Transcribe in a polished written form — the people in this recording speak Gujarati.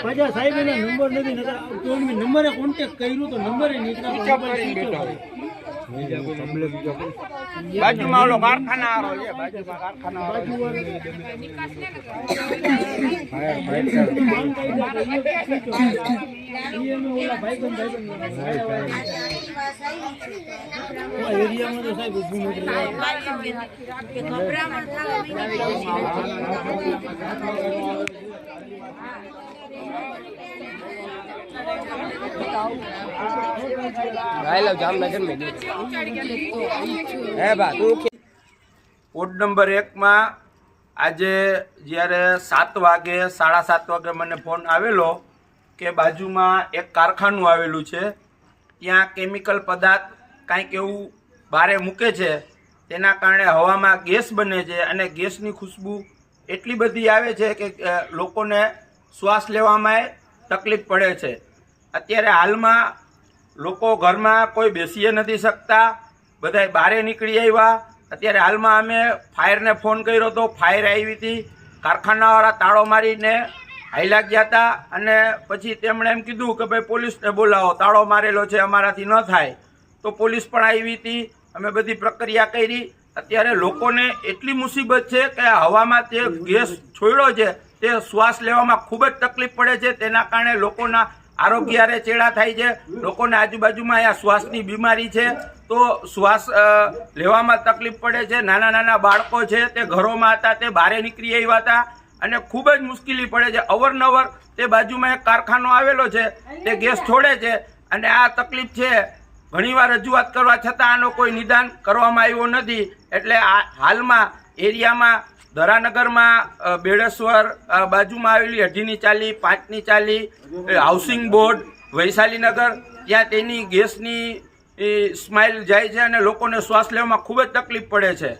પાછા સાહેબ એના નંબર નથી નંબરે કોન્ટેક્ટ કર્યું તો નંબરે બાજુમાં ઓલો કારખાના આરો છે, બાજુમાં કારખાના આરો એરિયામાં તો સાહેબ ઊભું નથી વોર્ડ નંબર 1 માં આજે જ્યારે 7 વાગે 7:30 વાગે મને ફોન આવેલો કે બાજુમાં એક કારખાનું આવેલું છે, ત્યાં કેમિકલ પદાર્થ કાંઈક એવું બારે મૂકે છે, તેના કારણે હવામાં ગેસ બને છે અને ગેસની ખુશ્બુ એટલી બધી આવે છે કે લોકોને શ્વાસ લેવામાં તકલીફ પડે છે। અત્યારે હાલમાં લોકો ઘરમાં કોઈ બેસી નથી શકતા, બધા બહાર નીકળી આવ્યા। અત્યારે હાલમાં અમે ફાયરને ફોન કર્યો તો ફાયર આવી હતી, કારખાનાવાળા તાળો મારીને હાલ્યા ગયા હતા અને પછી તેમણે એમ કીધું કે ભાઈ પોલીસને બોલાવો, તાળો મારેલો છે, અમારાથી ન થાય। તો પોલીસ પણ આવી હતી, અમે બધી પ્રક્રિયા કરી। અત્યારે લોકોને એટલી મુસીબત છે કે હવામાં તે ગેસ છોડ્યો છે તે શ્વાસ લેવામાં ખૂબ જ તકલીફ પડે છે, તેના કારણે લોકોના આરોગ્ય ચેડા થાય છે, લોકોને આજુબાજુમાં અહીંયા શ્વાસની બીમારી છે તો શ્વાસ લેવામાં તકલીફ પડે છે। નાના નાના બાળકો છે તે ઘરોમાં હતા, તે બહાર નીકળી આવ્યા હતા અને ખૂબ જ મુશ્કેલી પડે છે। અવરનવર તે બાજુમાં એક કારખાનો આવેલો છે, તે ગેસ છોડે છે અને આ તકલીફ છે। ઘણીવાર રજૂઆત કરવા છતાં આનો કોઈ નિદાન કરવામાં આવ્યો નથી। એટલે હાલમાં એરિયામાં ધરાનગરમાં બેડેશ્વર બાજુમાં આવેલી 2.5ની ચાલી 5ની ચાલી હાઉસિંગ બોર્ડ વૈશાલીનગર, ત્યાં તેની ગેસની સ્માઇલ જાય છે અને લોકોને શ્વાસ લેવામાં ખૂબ જ તકલીફ પડે છે।